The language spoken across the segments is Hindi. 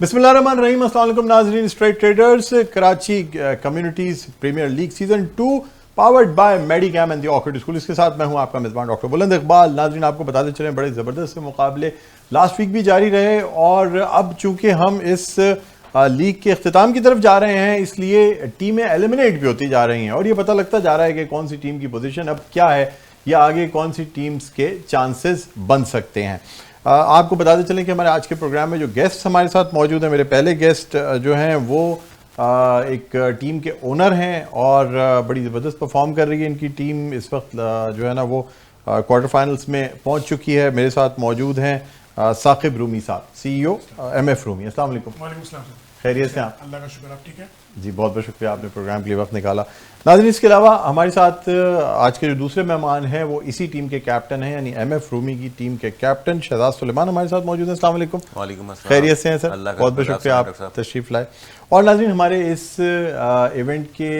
बिस्मिल्लाहिर्रहमानिर्रहीम, अस्सलाम वालेकुम नाज़रीन। Straight traders Karachi communities premier league season 2 powered by Medicam and the orchid school. इसके साथ मैं हूं आपका मेज़बान डॉक्टर बुलंद इकबाल। नाज़रीन, आपको बताते चले बड़े ज़बरदस्त मुकाबले लास्ट वीक भी जारी रहे और अब चूंकि हम इस लीग के अख्तिताम की तरफ जा रहे हैं, इसलिए टीमें एलिमिनेट भी होती जा रही हैं और ये पता लगता जा रहा है कि कौन सी टीम की पोजीशन अब क्या है या आगे कौन सी टीम्स के चांसेस बन सकते हैं। आपको बताते चलें कि हमारे आज के प्रोग्राम में जो गेस्ट हमारे साथ मौजूद हैं, मेरे पहले गेस्ट जो हैं वो एक टीम के ओनर हैं और बड़ी ज़बरदस्त परफॉर्म कर रही है इनकी टीम। इस वक्त जो है ना वो क्वार्टर फाइनल्स में पहुंच चुकी है। मेरे साथ मौजूद हैं साकिब रूमी साहब, CEO MF रूमी। अस्सलाम वालेकुम। वालेकुम सलाम। खैरियत से आप? अल्लाह का शुक्र, आप ठीक है? जी, बहुत बहुत शुक्रिया, आपने प्रोग्राम के लिए वक्त निकाला। नाज़रीन, इसके अलावा हमारे साथ आज के जो दूसरे मेहमान हैं वो इसी टीम के कैप्टन हैं, यानी MF रूमी की टीम के कैप्टन शहजाद सुलेमान हमारे साथ मौजूद हैं। अस्सलाम वालेकुम। वालेकुम अस्सलाम। खैरियत से हैं सर? बहुत बहुत शुक्रिया, आप तशरीफ़ लाए। और नाज़रीन, हमारे इस इवेंट के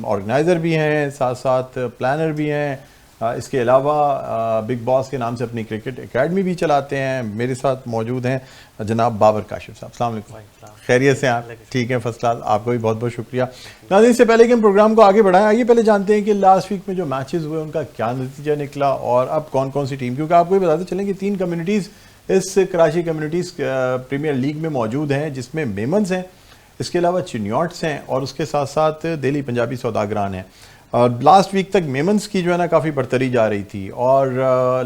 ऑर्गेनाइज़र भी हैं, साथ साथ प्लानर भी हैं। इसके अलावा बिग बॉस के नाम से अपनी क्रिकेट एकेडमी भी चलाते हैं। मेरे साथ मौजूद हैं जनाब बाबर काशिफ साहब। अस्सलाम वालेकुम। खैरियत से आप? ठीक है, फर्स्ट क्लास। आपको भी बहुत बहुत शुक्रिया। नाज़रीन, इससे पहले कि हम प्रोग्राम को आगे बढ़ाएं, आइए पहले जानते हैं कि लास्ट वीक में जो मैचेस हुए उनका क्या नतीजा निकला और अब कौन कौन सी टीम, क्योंकि आपको ये बताते चलें कि 3 कम्युनिटीज़ इस कराची कम्युनिटीज़ प्रीमियर लीग में मौजूद हैं, जिसमें मेमन्स हैं, इसके अलावा चिन्योट्स हैं और उसके साथ साथ दिल्ली पंजाबी सौदागरान हैं। और लास्ट वीक तक मेमन्स की जो है ना काफ़ी बढ़तरी जा रही थी और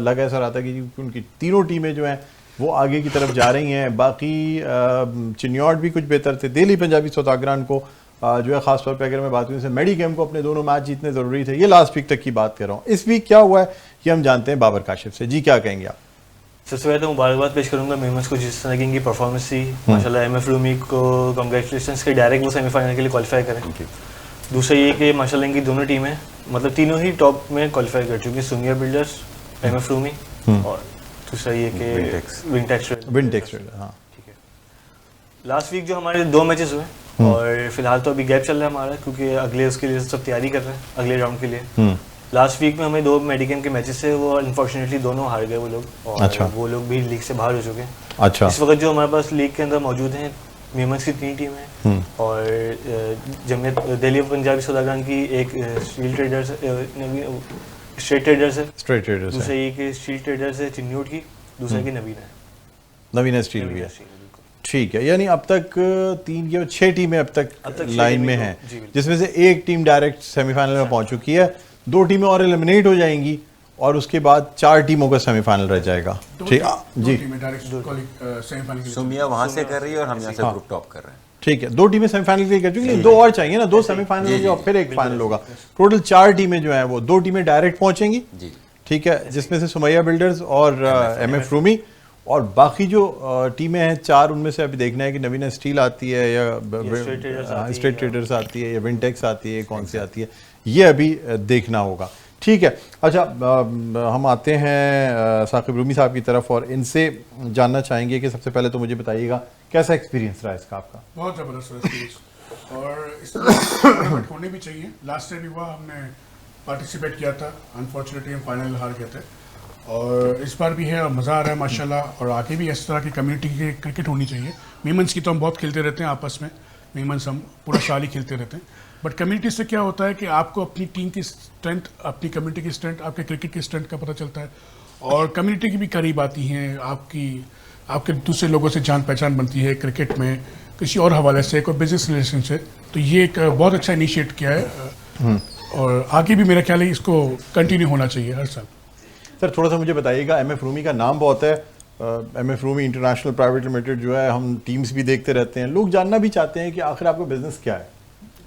लगा ऐसा रहा था कि उनकी तीनों टीमें जो हैं वो आगे की तरफ जा रही हैं। बाकी चिन्योट भी कुछ बेहतर थे। दिल्ली पंजाबी सौदागरान को जो है ख़ास तौर पे अगर मैं बात करूँ, जैसे मेडिकैम को अपने दोनों मैच जीतने ज़रूरी थे। ये लास्ट वीक तक की बात कर रहा हूँ। इस वीक क्या हुआ है ये हम जानते हैं बाबर काशिफ से। जी, क्या कहेंगे आप? सबसे पहले तो मुबारकबाद पेश करूंगा मेमन्स को, जिस तरह की इनकी परफॉर्मेंस थी माशाल्लाह। MF रूमी को कांग्रेचुलेशंस के डायरेक्ट वो सेमीफाइनल के लिए क्वालिफाई करें। दूसरा ये कि माशाल्लाह इनकी दोनों टीमें मतलब तीनों ही टॉप में क्वालिफाई कर चुकी हैं, सुनिया बिल्डर्स, MF रूमी और दूसरा ये कि विंटेक्स। हाँ, ठीक है। लास्ट वीक जो हमारे 2 मैचेस हुए और फिलहाल तो अभी गैप चल रहा है हमारा, क्योंकि अगले उसके लिए सब तैयारी कर रहे हैं अगले राउंड के लिए। लास्ट वीक में हमें 2 मेडिकैम के मैचेस थे, वो अनफॉर्चुनेटली दोनों हार गए वो लोग और अच्छा। वो लोग भी लीग से बाहर हो चुके हैं। अच्छा। इस वक्त जो हमारे पास लीग के अंदर मौजूद हैं मेमन्स की 3 टीमें और जमीयत दिल्ली पंजाबी सौदागरान की एक स्टील ट्रेडर्स स्ट्रेट ट्रेडर्स है, दूसरा ये कि स्टील ट्रेडर्स है चिन्यूट की, दूसरा की नवीन स्टील भी है। ठीक है, यानी अब तक 3 या 6 टीमें अब तक लाइन में हैं, जिसमें से एक टीम डायरेक्ट सेमीफाइनल में पहुंच चुकी है। 2 टीमें और एलिमिनेट हो जाएंगी और उसके बाद 4 टीमों का सेमीफाइनल रह जाएगा। ठीक जी, सुमिया वहां से कर रही है और हम यहाँ से ग्रुप टॉप कर रहे हैं। ठीक है, 2 टीमें सेमीफाइनल के लिए कर चुकी हैं, 2 और चाहिए ना, 2 सेमीफाइनल होंगे और फिर एक फाइनल होगा। टोटल 4 टीमें जो हैं वो 2 टीमें डायरेक्ट पहुंचेंगी। ठीक है, जिसमें से सुमैया बिल्डर्स और MF रूमी और बाकी जो टीमें हैं 4, उनमें से अभी देखना है कि नवीन स्टील आती है या स्ट्रेट ट्रेडर्स आती है या विंटेक्स आती है, कौन सी आती है, ये अभी देखना होगा। ठीक है, अच्छा, हम आते हैं साकिब रूमी साहब की तरफ और इनसे जानना चाहेंगे कि सबसे पहले तो मुझे बताइएगा कैसा एक्सपीरियंस रहा इसका आपका? बहुत ज़बरदस्त एक्सपीरियंस और इस तरह होने भी चाहिए। लास्ट टाइम भी हुआ, हमने पार्टिसिपेट किया था, अनफॉर्चुनेटली हम फाइनल हार गए थे और इस बार भी है और मज़ा आ रहा है माशाल्लाह। और आगे भी इस तरह की कम्युनिटी की क्रिकेट होनी चाहिए। मेमन्स की तो हम बहुत खेलते रहते हैं आपस में, मेमन्स हम पूरा साल ही खेलते रहते हैं, बट कम्युनिटी से क्या होता है कि आपको अपनी टीम की स्ट्रेंथ, अपनी कम्युनिटी की स्ट्रेंथ, आपके क्रिकेट की स्ट्रेंथ का पता चलता है और कम्युनिटी की भी करीब आती हैं, आपके दूसरे लोगों से जान पहचान बनती है क्रिकेट में किसी और हवाले से, कोई बिजनेस रिलेशन से। तो ये एक बहुत अच्छा इनिशिएट किया है और आगे भी मेरा ख्याल है इसको कंटिन्यू होना चाहिए हर साल। सर, थोड़ा सा मुझे बताइएगा, MF रूमी का नाम बहुत है, MF Rumi international private limited जो है, हम टीम्स भी देखते रहते हैं, लोग जानना भी चाहते हैं कि आखिर आपका बिजनेस क्या है?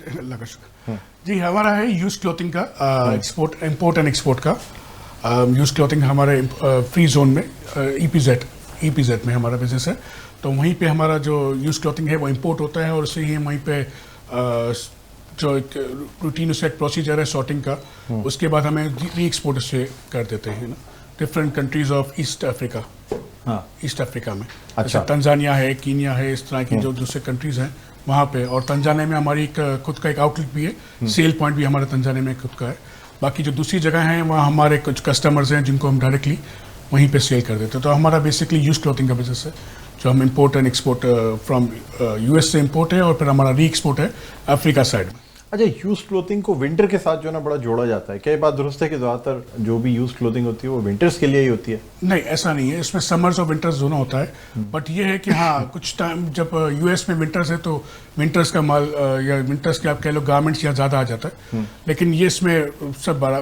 अल्लाह का शुक्र जी, हमारा है यूज क्लॉथिंग का एक्सपोर्ट, इम्पोर्ट एंड एक्सपोर्ट का। यूज क्लॉथिंग हमारे फ्री जोन में EPZ में हमारा बिजनेस है। तो वहीं पे हमारा जो यूज क्लॉथिंग है वो इम्पोर्ट होता है और उससे ही वहीं पे जो एक रूटीन उसका एक प्रोसीजर है सॉर्टिंग का, उसके बाद हमें री एक्सपोर्ट से कर देते हैं ना different countries of east Africa. East Africa में अच्छा, तंजानिया है, कीनिया है, इस तरह की जो दूसरे कंट्रीज हैं वहाँ पे। और तंजानिया में हमारी खुद का एक आउटलेट भी है, सेल पॉइंट भी हमारा तंजानिया में खुद का है। बाकी जो दूसरी जगह हैं वहाँ हमारे कुछ कस्टमर्स हैं जिनको हम डायरेक्टली वहीं पे सेल कर देते हैं। तो हमारा बेसिकली यूज क्लॉथिंग का बिजनेस है जो जो हम import and export from US से इंपोर्ट है और फिर हमारा री एक्सपोर्ट है अफ्रीका साइड में। अच्छा, यूज क्लोथिंग को विंटर के साथ जो है ना बड़ा जोड़ा जाता है, क्या ये बात दुरुस्त है कि ज़्यादातर जो भी यूज क्लोथिंग होती है वो विंटर्स के लिए ही होती है? नहीं, ऐसा नहीं है, इसमें समर्स और विंटर्स दोनों होता है। बट ये है कि हाँ, कुछ टाइम जब यूएस में विंटर्स है तो विंटर्स का माल या विंटर्स के आप कह लो गारमेंट्स यहाँ ज़्यादा आ जाता है। लेकिन ये इसमें सब बड़ा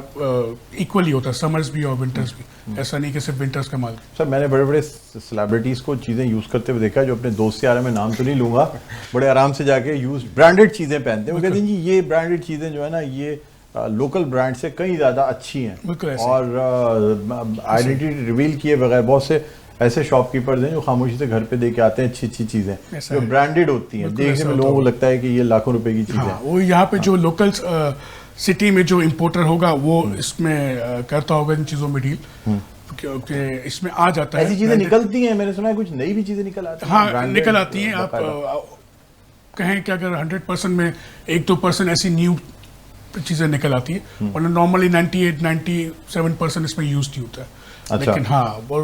इक्वली होता है, समर्स भी और विंटर्स भी। ऐसा नहीं कि सिर्फ विंटर्स का माल। सर, मैंने बड़े बड़े सेलिब्रिटीज़ को चीज़ें यूज़ करते हुए देखा है, जो अपने दोस्त से आ रहे हैं, मैं नाम तो नहीं लूँगा, बड़े आराम से जाके यूज ब्रांडेड चीज़ें पहनते हैं। वो कहते हैं जी ये ब्रांडेड चीज़ें जो है ना ये लोकल ब्रांड से कहीं ज़्यादा अच्छी हैं और आइडेंटिटी रिवील किए बगैर बहुत से ऐसे शॉपकीपर्स हैं जो खामोशी से घर पे दे के आते हैं अच्छी अच्छी चीज़ें जो ब्रांडेड होती हैं, देखने में लोगों को लगता है कि ये लाखों रुपए की चीज़ है। वो यहाँ पे जो लोकल सिटी में जो इम्पोर्टर होगा वो इसमें करता होगा इन चीज़ों में डील, क्योंकि इसमें आ जाता है। ऐसी चीज़ें निकलती हैं, मैंने सुना है कुछ नई भी चीज़ें निकल आती हैं। हाँ, निकल आती हैं। आप कहें कि अगर 100% में 1-2% ऐसी न्यू चीज़ें निकल आती है और नॉर्मली 98-97% इसमें यूज नहीं होता है। अच्छा। लेकिन हाँ, वो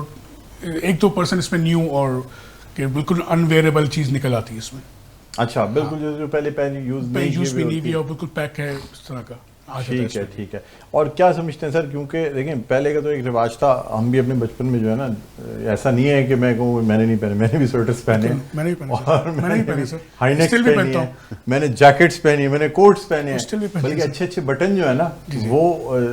1-2% इसमें न्यू और बिल्कुल अनवेयरेबल चीज़ निकल आती है इसमें। अच्छा, बिल्कुल जो पहले यूज भी नहीं भी और बिल्कुल पैक है इस तरह का। ठीक है, ठीक है। और क्या समझते हैं सर, क्योंकि देखें पहले का तो एक रिवाज था, हम भी अपने बचपन में जो है ना, ऐसा नहीं है कि मैं कहूँ मैंने नहीं पहने, मैंने भी स्वेटर्स पहने, मैंने भी पहने सर, हाईनेक्स पहनी है, मैंने जैकेट्स पहनी है, मैंने कोट्स पहने हैं, बल्कि अच्छे अच्छे बटन जो है ना वो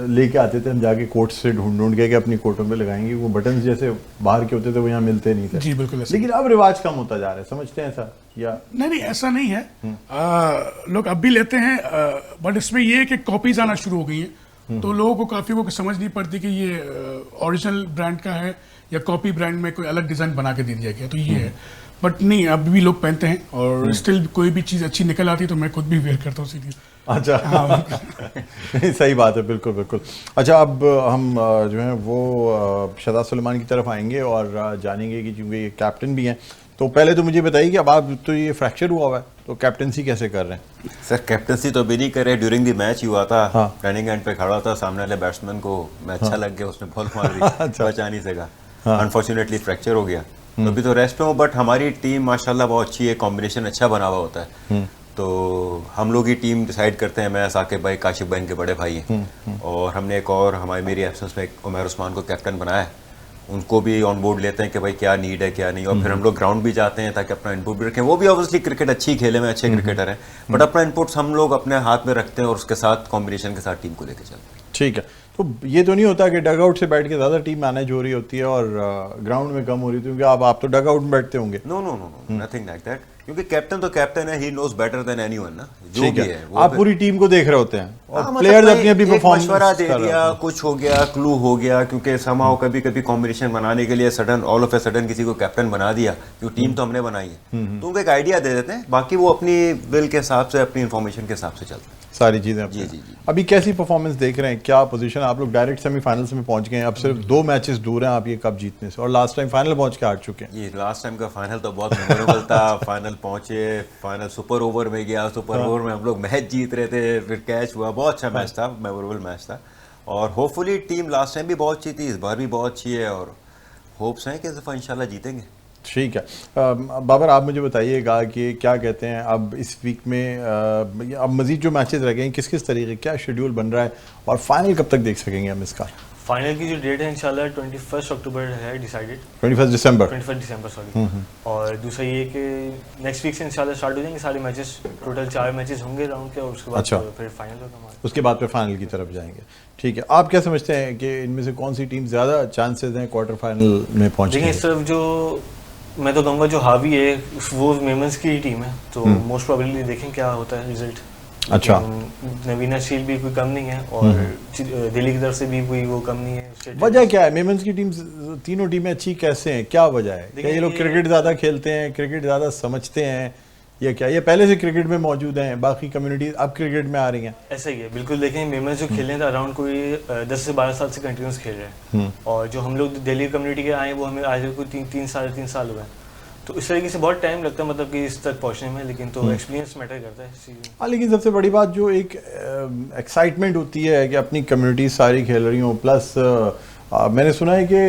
लेके आते थे हम, जाके कोट्स से ढूंढ के अपनी कोटों पे लगाएंगे। वो बटन जैसे बाहर के होते थे वो यहाँ मिलते नहीं थे। जी बिल्कुल। लेकिन अब रिवाज कम होता जा रहा है, समझते हैं सर? या नहीं, ऐसा नहीं है। लोग अब भी लेते हैं, बट इसमें ये है कि कॉपीज आना शुरू हो गई हैं, तो लोगों को काफी को समझ नहीं पड़ती कि ये ओरिजिनल ब्रांड का है या कॉपी ब्रांड में कोई अलग डिजाइन बना के दे दिया गया, तो ये है। बट नहीं, अब भी लोग पहनते हैं और स्टिल कोई भी चीज अच्छी निकल आती है तो मैं खुद भी वेयर करता हूँ सीधी। अच्छा। नहीं, सही बात है, बिल्कुल बिल्कुल। अच्छा, अब हम जो है वो शहजाद सुलेमान की तरफ आएंगे और जानेंगे कि चूँकि ये कैप्टन भी हैं, तो पहले तो मुझे बताइए कि अब आप तो ये फ्रैक्चर हुआ है तो कैप्टनसी कैसे कर रहे हैं? सर कैप्टनसी तो अभी नहीं कर रहे, ड्यूरिंग द मैच हुआ था। हाँ। रनिंग एंड पे खड़ा था, सामने वाले बैट्समैन को मैं अच्छा लग गया, उसने बॉल मार दी, अच्छा। बचा नहीं सका, अनफॉर्चुनेटली फ्रैक्चर हो गया। तो अभी तो रेस्ट में हूँ, बट हमारी टीम माशाल्लाह बहुत अच्छी है, कॉम्बिनेशन अच्छा बना हुआ होता है। तो हम लोग ही टीम डिसाइड करते हैं, मैं साकिब भाई, काशिफ भाई इनके बड़े भाई हैं, और हमने एक और मेरी एब्सेंस में उमैर उस्मान को कैप्टन बनाया है। उनको भी ऑन बोर्ड लेते हैं कि भाई क्या नीड है क्या नहीं, और फिर हम लोग ग्राउंड भी जाते हैं ताकि अपना इनपुट भी रखें। वो भी ऑब्वियसली क्रिकेट अच्छी खेले में अच्छे क्रिकेटर हैं, बट अपना इनपुट्स हम लोग अपने हाथ में रखते हैं और उसके साथ कॉम्बिनेशन के साथ टीम को लेकर चलते हैं। ठीक है, तो ये तो नहीं होता कि डग आउट से बैठ के ज़्यादा टीम मैनेज हो रही होती है और ग्राउंड में कम हो रही होती है, क्योंकि आप तो डग आउट में बैठते होंगे? No no no no, nothing like that, क्योंकि कैप्टन तो कैप्टन है, he knows better than anyone ना, जो भी है वो आप पूरी टीम को देख रहे होते हैं और मतलब प्लेयर्स अपनी अपनी परफॉर्मेंस मशवरा दे दिया, कुछ हो गया, क्लू हो गया, क्योंकि समाओ कभी कभी कॉम्बिनेशन बनाने के लिए sudden all of a sudden किसी को कैप्टन बना दिया, क्योंकि टीम तो हमने बनाई है, तो उनको एक आइडिया दे देते हैं, बाकी वो अपनी बिल के हिसाब से अपनी इन्फॉर्मेशन के हिसाब से चलते हैं सारी चीजें। जी जी। अभी कैसी परफॉर्मेंस देख रहे हैं, क्या पोजीशन? आप लोग डायरेक्ट सेमीफाइनल्स में पहुंच गए हैं, अब सिर्फ 2 मैचेस दूर हैं आप ये कप जीतने से, और लास्ट टाइम फाइनल पहुंच के हार चुके हैं। ये लास्ट टाइम का फाइनल तो बहुत मेमोरेबल था। फाइनल पहुंचे, फाइनल सुपर ओवर में गया, सुपर ओवर में हम लोग मैच जीत रहे थे, फिर कैच हुआ, बहुत अच्छा मैच था, मेमोरेबल मैच था, और होपफुली टीम लास्ट टाइम भी बहुत अच्छी थी, इस बार भी बहुत अच्छी है, और होप्स हैं कि इस दफा इंशाल्लाह जीतेंगे। ठीक है, बाबर आप मुझे बताइएगा कि क्या कहते हैं अब इस वीक में अब मजीद जो मैचेस रह गए हैं किस किस तरीके, क्या शेड्यूल बन रहा है, और फाइनल कब तक देख सकेंगे हम इसका? फाइनल की जो डेट है इंशाल्लाह 21 अक्टूबर है डिसाइडेड, 21 दिसंबर, 21 दिसंबर सॉरी। और दूसरा ये कि नेक्स्ट वीक से इंशाल्लाह स्टार्ट हो जाएंगे सारे मैचेस, टोटल 4 मैचेस होंगे राउंड के, और उसके बाद अच्छा। फिर फाइनल होगा हमारा, उसके बाद फिर फाइनल की तरफ जाएंगे। ठीक है, आप क्या समझते हैं कि इनमें से कौन सी टीम ज़्यादा चांसेस हैं क्वार्टर फाइनल में पहुँचने देखिए, इस तरफ जो मैं तो कहूँगा जो हावी है वो मेमन्स की टीम है, तो मोस्ट प्रोबेबली देखें क्या होता है रिजल्ट। अच्छा, नवीना शील भी कोई कम नहीं है और दिल्ली की तरफ से भी कोई वो कम नहीं है। वजह क्या है? मेमन्स की टीम, तीनों टीमें अच्छी कैसे हैं, क्या वजह है? क्या ये लोग क्रिकेट ज़्यादा खेलते हैं, क्रिकेट ज़्यादा समझते हैं, या क्या ये पहले से क्रिकेट में मौजूद हैं, बाकी कम्युनिटीज अब क्रिकेट में आ रही हैं? ऐसा ही है, बिल्कुल। देखें मेमन्स जो खेल रहे हैं अराउंड कोई 10 से 12 साल से कंटिन्यूस खेल रहे हैं, और जो हम लोग दिल्ली कम्युनिटी के आए वो हमें आज कोई 3 साल हुए हैं, तो इस तरीके से बहुत टाइम लगता है मतलब कि इस तक पहुंचने में, लेकिन तो एक्सपीरियंस मैटर करता है। हाँ, लेकिन सबसे बड़ी बात जो एक एक्साइटमेंट होती है कि अपनी कम्युनिटी सारी खेल रही हों, प्लस मैंने सुना है कि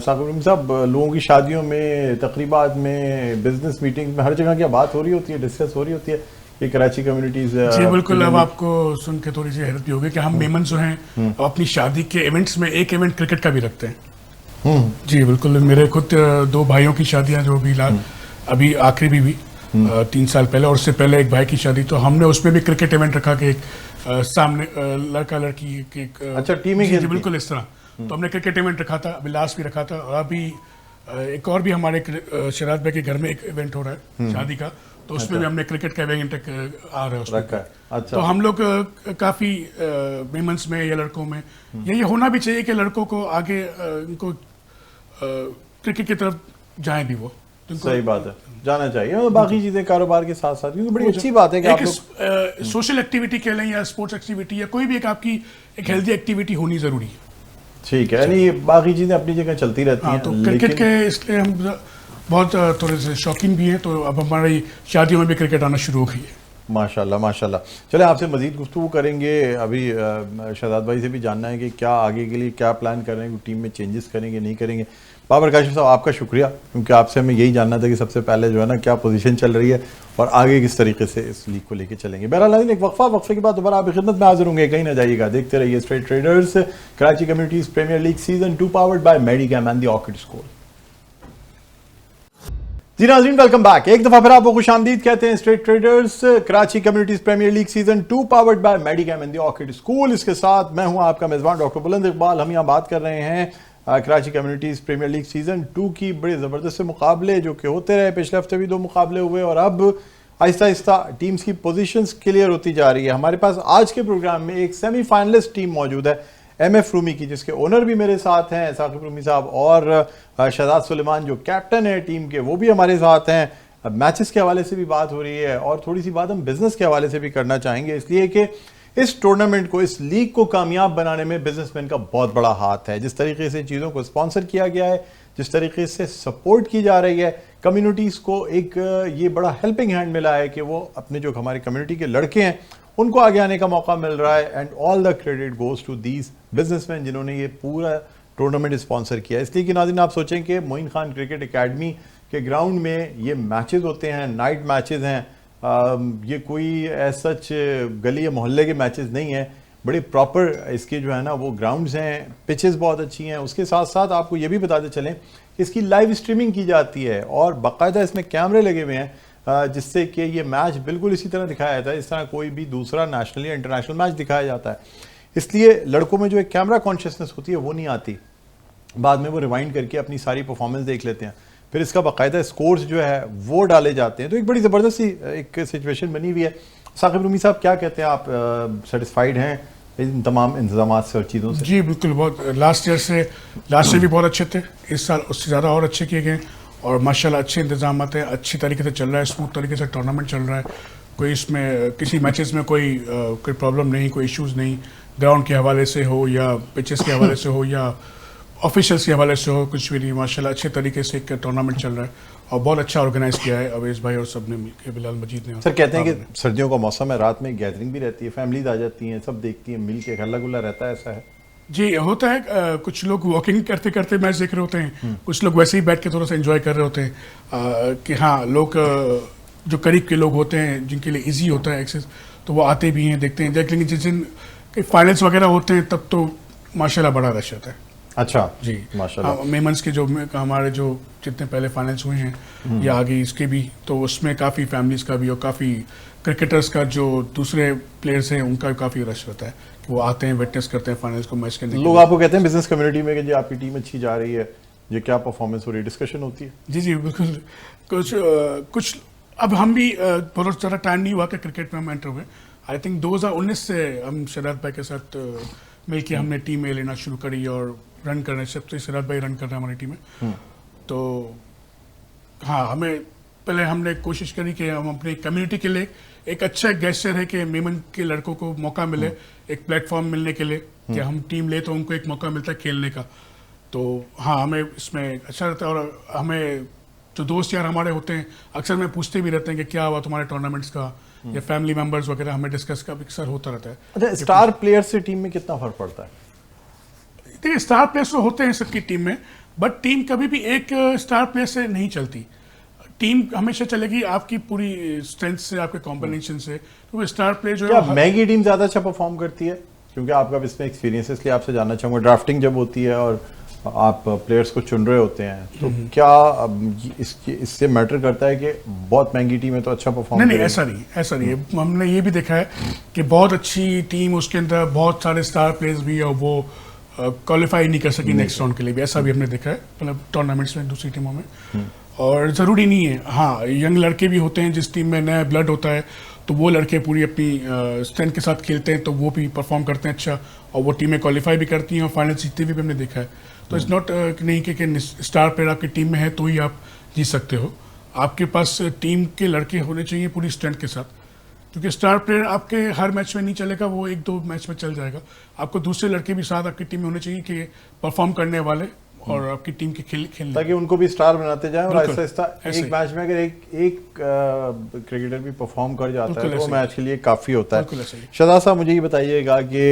साकिब रूमी साहब लोगों की शादियों में, तकरीबात में, बिजनेस मीटिंग में, हर जगह क्या बात हो रही होती है, डिस्कस हो रही होती है ये कराची कम्युनिटीज। जी बिल्कुल। अब आपको सुन के थोड़ी सी हैरत भी होगी कि हम मेमन जो हैं अपनी शादी के इवेंट्स में एक इवेंट क्रिकेट का भी रखते हैं। जी बिल्कुल। मेरे खुद 2 भाइयों की शादियां जो अभी आखिरी भी 3 साल पहले, और उससे पहले एक भाई की शादी, तो हमने उसमें भी क्रिकेट इवेंट रखा कि सामने लड़का लड़की की अच्छा टीम में जी बिल्कुल इस तरह। तो हमने क्रिकेट इवेंट रखा था, अभी लास्ट भी रखा था, और अभी एक और भी हमारे शराद भाई के घर में एक इवेंट हो रहा है शादी का, तो उसमें भी हमने क्रिकेट का इवेंट आ रहा है उसमें। अच्छा। तो हम लोग काफी मेमन्स में या लड़कों में ये होना भी चाहिए कि लड़कों को आगे इनको क्रिकेट की तरफ जाएं भी वो। सही बात है, जाना चाहिए, मतलब बाकी चीजें कारोबार के साथ साथ, क्योंकि बड़ी अच्छी बात है कि आप लोग सोशल एक्टिविटी कह लें या स्पोर्ट्स एक्टिविटी या कोई भी एक आपकी एक हेल्दी एक्टिविटी होनी जरूरी है। ठीक है, यानी बाकी चीजें अपनी जगह चलती रहती हैं। तो क्रिकेट के इसलिए हम बहुत थोड़े से शौकीन भी हैं, तो अब हमारी शादियों में भी क्रिकेट आना शुरू हो गई है। माशाल्लाह माशाल्लाह। चले आपसे मजीद गुफ्तगू करेंगे। अभी शहजाद भाई से भी जानना है कि क्या आगे के लिए क्या प्लान कर रहे हैं, टीम में चेंजेस करेंगे नहीं करेंगे। बाबर काशिफ साहब आपका शुक्रिया, क्योंकि आपसे हमें यही जानना था कि सबसे पहले जो है ना क्या पोजीशन चल रही है और आगे किस तरीके से इस लीग को लेके चलेंगे। बहरहाल नाज़रीन, एक वक्फे के बाद दोबारा आपकी खिदमत में हाजिर होंगे, कहीं ना जाइएगा, देखते रहिए straight traders, Karachi communities premier league season 2 powered by Medicam and the orchid school. जी नाज़रीन, वेलकम बैक। एक दफा फिर आपको खुशामदीद कहते हैं straight traders, Karachi communities premier league season 2 powered by Medicam and the orchid school. इसके साथ मैं हूं आपका मेजबान डॉक्टर बुलंद इकबाल। हम यहां बात कर रहे हैं Karachi communities premier league season 2 की बड़े ज़बरदस्त से मुकाबले जो कि होते रहे। पिछले हफ्ते भी 2 मुकाबले हुए और अब आहिस्ता आहिस्ता टीम्स की पोजीशंस क्लियर होती जा रही है। हमारे पास आज के प्रोग्राम में एक सेमीफाइनलिस्ट टीम मौजूद है MF रूमी की, जिसके ओनर भी मेरे साथ हैं साकिब रूमी साहब, और शहजाद सुलेमान जो कैप्टन है टीम के वो भी हमारे साथ हैं। अब मैचेस के हवाले से भी बात हो रही है और थोड़ी सी बात हम बिजनेस के हवाले से भी करना चाहेंगे, इसलिए कि इस टूर्नामेंट को, इस लीग को कामयाब बनाने में बिजनेसमैन का बहुत बड़ा हाथ है। जिस तरीके से चीज़ों को स्पॉन्सर किया गया है, जिस तरीके से सपोर्ट की जा रही है, कम्युनिटीज़ को एक ये बड़ा हेल्पिंग हैंड मिला है कि वो अपने जो हमारे कम्युनिटी के लड़के हैं उनको आगे आने का मौका मिल रहा है। And all the credit goes to these businessmen जिन्होंने ये पूरा टूर्नामेंट स्पॉन्सर किया। इसलिए कि नाज़रीन आप सोचें कि मोइन खान क्रिकेट एकेडमी के ग्राउंड में ये मैचेस होते हैं, नाइट मैचेस हैं, ये कोई ऐसा गली या मोहल्ले के मैचेस नहीं है, बड़े प्रॉपर इसके जो है ना वो ग्राउंड्स हैं, पिचेस बहुत अच्छी हैं। उसके साथ साथ आपको ये भी बताते चलें कि इसकी लाइव स्ट्रीमिंग की जाती है और बाकायदा इसमें कैमरे लगे हुए हैं, जिससे कि ये मैच बिल्कुल इसी तरह दिखाया जाता है इस तरह कोई भी दूसरा नेशनल या इंटरनेशनल मैच दिखाया जाता है। इसलिए लड़कों में जो एक कैमरा कॉन्शियसनेस होती है वो नहीं आती, बाद में वो रिवाइंड करके अपनी सारी परफॉर्मेंस देख लेते हैं, फिर इसका बाकायदा स्कोर्स जो है वो डाले जाते हैं। तो एक बड़ी ज़बरदस्त सी एक सिचुएशन बनी हुई है। साकिब रूमी साहब क्या कहते हैं, आप सेटिस्फाइड हैं इन तमाम इंतजाम से और चीज़ों से? जी बिल्कुल, बहुत लास्ट ईयर भी बहुत अच्छे थे, इस साल उससे ज़्यादा और अच्छे किए गए और माशाल्लाह अच्छे इंतजाम हैं, अच्छी तरीके से चल रहा है, स्मूथ तरीके से टूर्नामेंट चल रहा है। कोई इसमें किसी मैचेस में कोई प्रॉब्लम नहीं, कोई इश्यूज़ नहीं, ग्राउंड के हवाले से हो या पिचेस के हवाले से हो या ऑफिशियल्स के हवाले से हो, कुछ भी नहीं, माशाल्लाह अच्छे तरीके से एक टूर्नामेंट चल रहा है और बहुत अच्छा ऑर्गेनाइज किया है अवेश भाई और सब ने मिलकर, बिलाल मजीद ने। सर कहते हैं कि सर्दियों का मौसम है, रात में गैदरिंग भी रहती है, फैमिलीज आ जाती हैं, सब देखती हैं, मिल के हल्ला गुल्ला रहता है, ऐसा है? जी होता है। कुछ लोग वॉकिंग करते करते मैच देख रहे होते हैं, कुछ लोग वैसे ही बैठ के थोड़ा सा एंजॉय कर रहे होते हैं कि हाँ, लोग जो करीब के लोग होते हैं जिनके लिए इजी होता है एक्सेस, तो वो आते भी हैं, देखते हैं। लेकिन जिस दिन फाइनल्स वगैरह होते हैं तब तो माशाल्लाह बड़ा रश होता है। अच्छा जी माशाल्लाह। मेमन्स के जो हमारे जो जितने पहले फाइनल्स हुए हैं या आगे इसके भी, तो उसमें काफ़ी फैमिलीज़ का भी और काफ़ी क्रिकेटर्स का जो दूसरे प्लेयर्स हैं उनका भी काफ़ी रश होता है कि वो आते हैं, विटनेस करते हैं फाइनल्स को, मैच करने। लोग आपको कहते हैं बिजनेस कम्युनिटी में कि जी आपकी टीम अच्छी जा रही है, ये क्या परफॉर्मेंस हो रही है, डिस्कशन होती है? जी जी बिल्कुल। कुछ अब हम भी बहुत ज़्यादा टाइम नहीं हुआ कि क्रिकेट में हम एंटर हुए। आई थिंक 2019 से हम शराद भाई के साथ मिलकर हमने टीम में लेना शुरू करी और रन करना, सबसे शराद भाई रन कर रहे हैं हमारी टीम में। तो हाँ, हमें पहले हमने कोशिश करी कि हम अपनी कम्युनिटी के लिए एक अच्छा गेस्चर है कि मेमन के लड़कों को मौका मिले, एक प्लेटफॉर्म मिलने के लिए कि हम टीम ले तो उनको एक मौका मिलता है खेलने का। तो हाँ, हमें इसमें अच्छा रहता है और हमें जो दोस्त यार हमारे होते हैं अक्सर में पूछते भी रहते हैं कि क्या हुआ तुम्हारे टूर्नामेंट्स का, या फैमिली मेंबर्स वगैरह हमें डिस्कस का अक्सर होता रहता है। अच्छा, स्टार प्लेयर से टीम में कितना फर्क पड़ता है? देखिए स्टार प्लेयर्स तो होते हैं सबकी टीम में, बट टीम कभी भी एक स्टार प्लेयर से नहीं चलती। टीम हमेशा चलेगी आपकी पूरी स्ट्रेंथ से, आपके कॉम्बिनेशन से। तो स्टार प्लेयर जो क्या है मैगी टीम ज्यादा अच्छा परफॉर्म करती है? क्योंकि आपका इसमें एक्सपीरियंस है, इसलिए आपसे जानना चाहूंगा, ड्राफ्टिंग जब होती है और आप प्लेयर्स को चुन रहे होते हैं, तो क्या इससे मैटर करता है कि बहुत महंगी टीम है तो अच्छा परफॉर्म? नहीं, ऐसा नहीं है। हमने ये भी देखा है कि बहुत अच्छी टीम, उसके अंदर बहुत सारे स्टार प्लेयर्स भी, और वो क्वालिफाई नहीं कर सकी नेक्स्ट राउंड के लिए भी, ऐसा भी हमने देखा है मतलब टूर्नामेंट्स में दूसरी टीमों में। और ज़रूरी नहीं है, हाँ यंग लड़के भी होते हैं जिस टीम में नया ब्लड होता है, तो वो लड़के पूरी अपनी स्ट्रेंथ के साथ खेलते हैं, तो वो भी परफॉर्म करते हैं अच्छा, और वो टीमें क्वालिफाई भी करती हैं और फाइनल जीतते भी हमने देखा है। तो इट्स नॉट नहीं कि स्टार प्लेयर आपकी टीम में है तो ही आप जीत सकते हो। आपके पास टीम के लड़के होने चाहिए पूरी स्ट्रेंथ के साथ, क्योंकि स्टार प्लेयर आपके हर मैच में नहीं चलेगा, वो 1-2 मैच में चल जाएगा। आपको दूसरे लड़के भी साथ आपकी टीम में होने चाहिए कि परफॉर्म करने वाले और आपकी टीम के खेलने, ताकि उनको भी स्टार बनाते जाएं। और बिल्कुल, आहिस्ता आहिस्ता एक मैच में अगर एक क्रिकेटर भी परफॉर्म कर जाता है बिल्कुल तो वो ऐसे मैच के लिए काफ़ी होता है। बिल्कुल ऐसे ही। शहजाद साहब, मुझे ये बताइएगा कि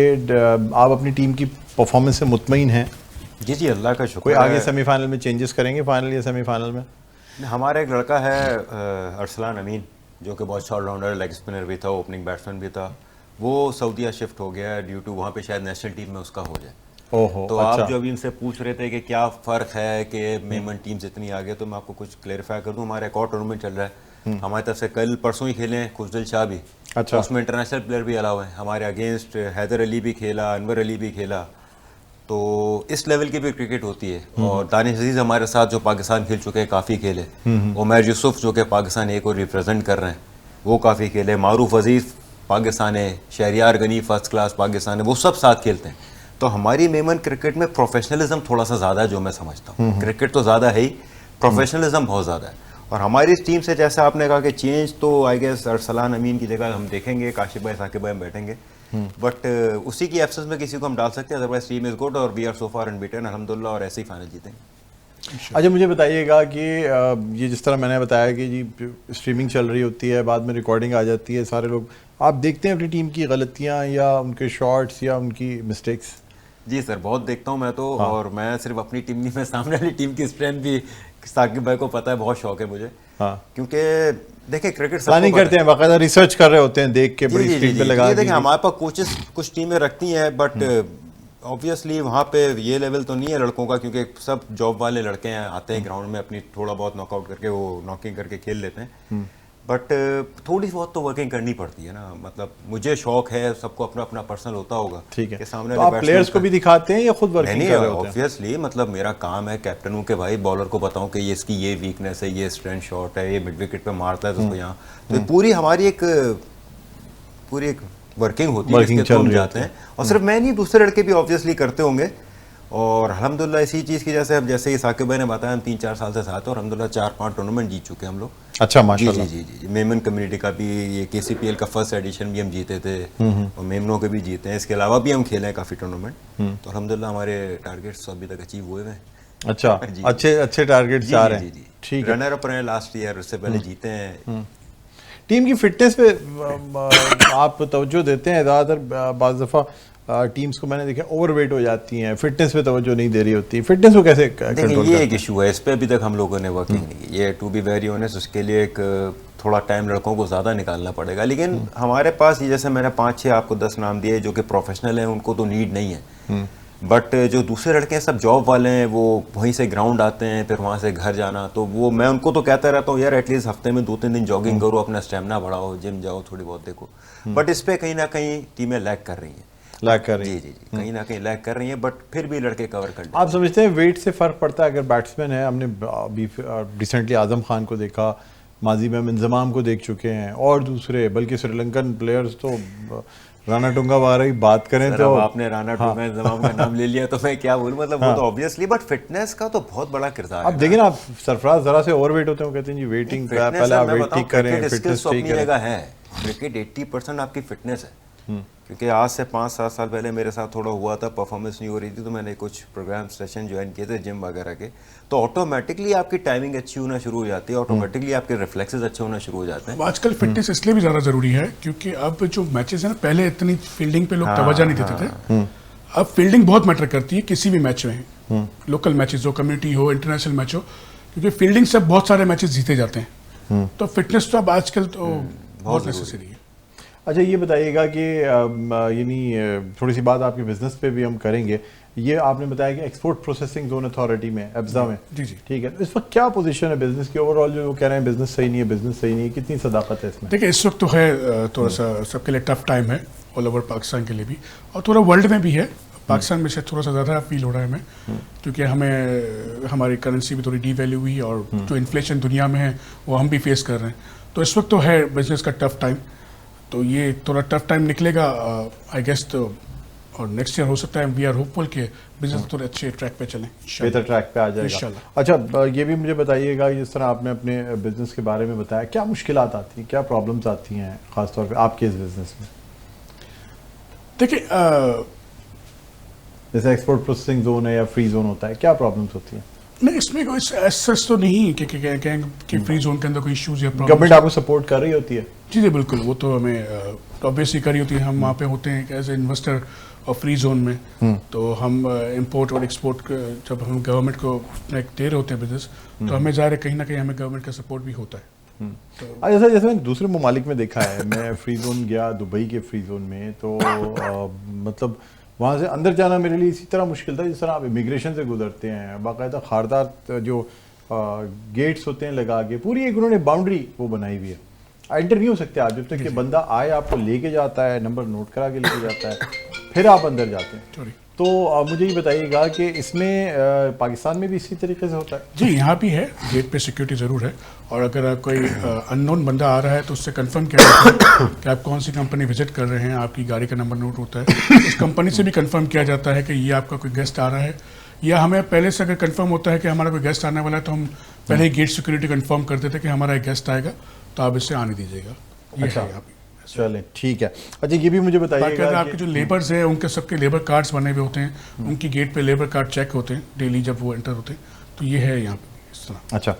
आप अपनी टीम की परफॉर्मेंस से मुतमईन हैं? जी जी, अल्लाह का शुक्र कोई है। आगे सेमीफाइनल में चेंजेस करेंगे, फाइनल या सेमीफाइनल में? हमारा एक लड़का है अरसलान अमीन, जो कि बहुत अच्छा ऑलराउंडर, लेग स्पिनर भी था, ओपनिंग बैट्समैन भी था। वो सऊदीया शिफ्ट हो गया है ड्यू टू वहाँ पे शायद नेशनल टीम में उसका हो जाए। ओहो, तो अच्छा। आप जो अभी इनसे पूछ रहे थे कि क्या फ़र्क है कि मेमन टीम्स इतनी आगे, तो मैं आपको कुछ क्लेरिफाई कर दूं। हमारा एक और टूर्नामेंट चल रहा है हमारी तरफ से, कल परसों ही खेले हैं खुशदिल शाह भी। अच्छा। उसमें इंटरनेशनल प्लेयर भी अलाउ हैं हमारे अगेंस्ट, हैदर अली भी खेला, अनवर अली भी खेला। तो इस लेवल की भी क्रिकेट होती है। और दानिश अजीज़ हमारे साथ जो पाकिस्तान खेल चुके हैं काफ़ी खेले, उमर यूसुफ जो कि पाकिस्तान ए को रिप्रेजेंट कर रहे हैं वो काफ़ी खेले, मारूफ अजीज़ पाकिस्तान है, शहरियार गनी फर्स्ट क्लास पाकिस्तान है, वो सब साथ खेलते हैं। तो हमारी मेमन क्रिकेट में प्रोफेशनलिज्म थोड़ा सा ज़्यादा है, जो मैं समझता हूँ। क्रिकेट तो ज़्यादा है ही, प्रोफेशनलिज्म बहुत ज़्यादा है। और हमारी इस टीम से जैसा आपने कहा कि चेंज, तो आई गेस अरसलान अमीन की जगह हम देखेंगे काशिफ भाई, साकिब भाई बैठेंगे, बट उसी की एब्सेंस में किसी को हम डाल सकते हैं। अदरवाइज टीम इज़ गुड और we are so far unbeaten अल्हम्दुलिल्लाह, और ऐसे ही फाइनल जीतेंगे। अच्छा, मुझे बताइएगा कि ये जिस तरह मैंने बताया कि जी स्ट्रीमिंग चल रही होती है, बाद में रिकॉर्डिंग आ जाती है, सारे लोग आप देखते हैं अपनी टीम की गलतियाँ या उनके शॉट्स या उनकी मिस्टेक्स? जी सर, बहुत देखता हूँ मैं तो। हाँ। और मैं सिर्फ अपनी टीम नहीं, मैं सामने वाली टीम की स्ट्रेंथ भी, साकिब भाई को पता है, बहुत शौक है मुझे। हाँ। क्योंकि देखिए क्रिकेट प्लानिंग करते हैं, बाकायदा रिसर्च कर रहे होते हैं, देख के बड़ी स्क्रीन पे लगा। देखिए हमारे पास कोचेस कुछ टीमें रखती हैं, बट ऑब्वियसली वहाँ पे ये लेवल तो नहीं है लड़कों का, क्योंकि सब जॉब वाले लड़के हैं, आते हैं ग्राउंड में अपनी थोड़ा बहुत नॉकआउट करके, वो नॉकिंग करके खेल लेते हैं। बट थोड़ी बहुत तो वर्किंग करनी पड़ती है ना। मतलब मुझे शौक है, सबको अपना अपना पर्सनल होता होगा। ठीक है, कि सामने तो आप प्लेयर्स को भी दिखाते हैं या खुद वर्किंग कर रहे होते हैं? ऑब्वियसली, मतलब मेरा काम है कैप्टन हूँ कि भाई बॉलर को बताऊं कि ये इसकी ये वीकनेस है, ये स्ट्रेंथ शॉट है, ये मिड विकेट पे मारता है तो उसको यहाँ, तो पूरी हमारी एक वर्किंग होती है, इसके थ्रू हम जाते हैं। और सिर्फ मैं नहीं, दूसरे लड़के भी ऑब्वियसली करते होंगे। और अल्हम्दुलिल्लाह इसी चीज़ की, जैसे ही साकिब भाई ने बताया, हम 3-4 साल से साथ हैं और अल्हम्दुलिल्लाह 4-5 टूर्नामेंट जीत चुके हैं हम लोग। अच्छा, माशाल्लाह। जी जी जी, मेमन कम्युनिटी का भी, ये KCPL का फर्स्ट एडिशन भी हम जीते थे, और मेमनों के भी जीते हैं। इसके अलावा भी हम खेले हैं काफ़ी टूर्नामेंट, तो अल्हम्दुलिल्लाह हमारे टारगेट्स अभी तक अचीव हुए हैं। अच्छा, अच्छे टारगेट्स आ रहे हैं। ठीक है, रनर अप रहे लास्ट ईयर, उससे पहले जीते हैं। टीम की फिटनेस पे आप तवज्जो देते हैं? ज़्यादातर बाज़ दफ़ा टीम्स को मैंने देखा ओवरवेट हो जाती हैं, फिटनेस पे तवज्जो नहीं दे रही होती। फिटनेस को कैसे कंट्रोल? ये एक इशू है, इस पे अभी तक हम लोगों ने वर्किंग नहीं की। ये टू बी वेरी ऑनेस्ट, उसके लिए एक थोड़ा टाइम लड़कों को ज़्यादा निकालना पड़ेगा। लेकिन हमारे पास ये, जैसे मैंने 5-6 आपको 10 नाम दिए जो कि प्रोफेशनल हैं, उनको तो नीड नहीं है। बट जो दूसरे लड़के हैं सब जॉब वाले हैं, वो वहीं से ग्राउंड आते हैं, फिर वहाँ से घर जाना, तो वो मैं उनको तो कहता रहता हूँ यार एटलीस्ट हफ्ते में 2-3 दिन जॉगिंग करो, अपना स्टेमिना बढ़ाओ, जिम जाओ, थोड़ी बहुत देखो। बट इस पे कहीं ना कहीं टीमें लैग कर रही हैं, लैग कर रही हैं। जी, कहीं ना कहीं लैग कर रही हैं, बट फिर भी लड़के कवर कर लेते हैं। आप समझते हैं वेट से फ़र्क पड़ता है? अगर बैट्समैन है, हमने अभी रिसेंटली आजम खान को देखा, माजी में हम इंजमाम को देख चुके हैं, और दूसरे बल्कि श्रीलंकन प्लेयर्स तो राणा टुंगा वगैरह की बात करें तो आपने राणा टुंगा इंजमाम का नाम ले लिया तो मैं क्या बोलूं, मतलब वो तो ऑब्वियसली, बट फिटनेस का तो बहुत बड़ा किरदार है। अब देखिए ना, आप सरफराज जरा से ओवरवेट होते हैं, कहते हैं जी वेटिंग, पहले आप वेट ठीक करें, फिटनेस ठीक करें। क्रिकेट 80% आपकी फिटनेस है। क्योंकि आज से 5-7 साल पहले मेरे साथ थोड़ा हुआ था, परफॉर्मेंस नहीं हो रही थी, तो मैंने कुछ प्रोग्राम सेशन ज्वाइन किए थे जिम वगैरह के, तो ऑटोमेटिकली आपकी टाइमिंग अच्छी होना शुरू हो जाती है, ऑटोमेटिकली आपके रिफ्लेक्सेस अच्छे होना शुरू हो जाते हैं। आजकल फिटनेस इसलिए भी ज़्यादा ज़रूरी है क्योंकि अब जो मैचेस हैं ना, पहले इतनी फील्डिंग पे लोग तवज्जो नहीं देते थे। अब फील्डिंग बहुत मैटर करती है किसी भी मैच में, लोकल मैचेस हो, कम्युनिटी हो, इंटरनेशनल मैच हो, क्योंकि फील्डिंग से बहुत सारे मैचेस जीते जाते हैं। तो फिटनेस तो अब आजकल तो बहुत नेसेसरी है। अच्छा ये बताइएगा कि यानी थोड़ी सी बात आपके बिजनेस पे भी हम करेंगे। ये आपने बताया कि एक्सपोर्ट प्रोसेसिंग जोन अथॉरिटी में एब्जा में, जी जी ठीक है, इस वक्त क्या पोजीशन है बिजनेस की ओवरऑल? जो कह रहे हैं बिजनेस सही नहीं है, बिजनेस सही नहीं है, कितनी सदाकत है इसमें? देखिए इस वक्त तो है थोड़ा सा सबके लिए टफ टाइम है, ऑल ओवर पाकिस्तान के लिए भी और थोड़ा वर्ल्ड में भी है। पाकिस्तान में से थोड़ा सा ज़्यादा फील हो रहा है हमें, क्योंकि हमें हमारी करेंसी भी थोड़ी डीवैल्यू हुई और जो इन्फ्लेशन दुनिया में है वो हम भी फेस कर रहे हैं। तो इस वक्त तो है बिजनेस का टफ टाइम, तो ये थोड़ा टफ टाइम निकलेगा आई गेस। तो और नेक्स्ट ईयर हो सकता है, वी आर होपफुल के बिजनेस थोड़े अच्छे ट्रैक पे चलें, बेहतर ट्रैक पे आ जाएगा इंशाल्लाह। अच्छा ये भी मुझे बताइएगा, जिस तरह आपने अपने बिजनेस के बारे में बताया, क्या मुश्किलात आती हैं, क्या प्रॉब्लम्स आती हैं खासतौर पे आपके इस बिजनेस में? देखिए जैसे एक्सपोर्ट प्रोसेसिंग जोन है या फ्री जोन होता है, क्या प्रॉब्लम्स होती हैं? नहीं इसमें कोई एसेस तो नहीं कि फ्री जोन के अंदर कोई इश्यूज या प्रॉब्लम। गवर्नमेंट आपको सपोर्ट कर रही होती है? जी जी बिल्कुल, वो तो हमें ऑब्वियसली करी होती है। हम वहाँ पे होते हैं एज ए इन्वेस्टर और फ्री जोन में, तो हम इंपोर्ट और एक्सपोर्ट जब हम गवर्नमेंट को दे रहे होते हैं बिजनेस, तो हमें ज़ाहिर है कहीं ना कहीं हमें गवर्नमेंट का सपोर्ट भी होता है। अच्छा जैसे मैंने दूसरे ममालिक में देखा है, मैं फ्री जोन गया दुबई के फ्री जोन में, तो मतलब वहाँ से अंदर जाना मेरे लिए इसी तरह मुश्किल था जिस तरह आप इमिग्रेशन से गुजरते हैं। बाकायदा खारदार जो गेट्स होते हैं लगा के, पूरी एक उन्होंने बाउंड्री वो बनाई हुई है, एंटर नहीं हो सकते आप जब तक कि बंदा आए, आपको लेके जाता है, नंबर नोट करा के लेके जाता है, फिर आप अंदर जाते हैं। तो मुझे ये बताइएगा कि इसमें पाकिस्तान में भी इसी तरीके से होता है? जी यहाँ भी है, गेट पे सिक्योरिटी ज़रूर है, और अगर कोई अननोन बंदा आ रहा है तो उससे कंफर्म किया जाता है कि आप कौन सी कंपनी विजिट कर रहे हैं, आपकी गाड़ी का नंबर नोट होता है। उस कंपनी से भी कंफर्म किया जाता है कि ये आपका कोई गेस्ट आ रहा है, या हमें पहले से अगर कंफर्म होता है कि हमारा कोई गेस्ट आने वाला है, तो हम पहले ही गेट सिक्योरिटी कंफर्म कर देते हैं कि हमारा एक गेस्ट आएगा, तो आप इससे आने दीजिएगा। अच्छा चलें ठीक है। अच्छा ये भी मुझे बताइएगा, आपके जो लेबर्स हैं उनके सबके लेबर कार्ड्स बने हुए होते हैं, उनकी गेट पे लेबर कार्ड चेक होते हैं डेली जब वो एंटर होते हैं, तो ये है यहाँ पे इस तरह। अच्छा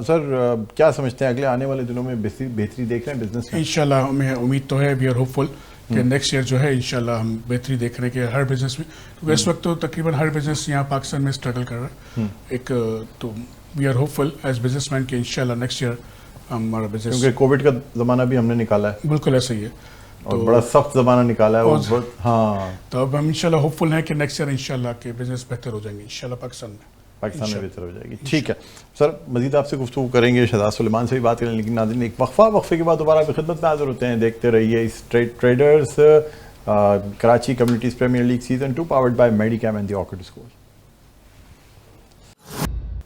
सर क्या समझते हैं अगले आने वाले दिनों में बेहतरी देख रहे हैं बिजनेस में? इंशाल्लाह हमें उम्मीद तो है, वी आर होपफुल कि नेक्स्ट ईयर जो है इंशाल्लाह हम बेहतरी देख रहे हैं कि हर बिजनेस में, क्योंकि इस वक्त तो तकरीबन हर बिजनेस यहाँ पाकिस्तान में स्ट्रगल कर रहा है एक, तो we are hopeful as businessmen कि इंशाल्लाह नेक्स्ट ईयर हमारा बिजनेस, क्योंकि कोविड का ज़माना भी हमने निकाला है, बिल्कुल ऐसा ही है, और बड़ा सख्त ज़माना निकाला है और हाँ, तो अब हम इंशाल्लाह होपफुल हैं कि नेक्स्ट ईयर इंशाल्लाह के बिजनेस बेहतर हो जाएंगे इंशाल्लाह पाकिस्तान में बेहतर हो जाएगी। ठीक है सर, मजीद आपसे गुफ्तगू करेंगे, शहजाद सुलेमान से भी बात करेंगे, लेकिन नाज़रीन एक वक्फे के बाद दोबारा आपकी खिदमत में हाजिर होते हैं। देखते रहिए इस traders Karachi communities premier league season 2 powered by Medicam and the orchid school.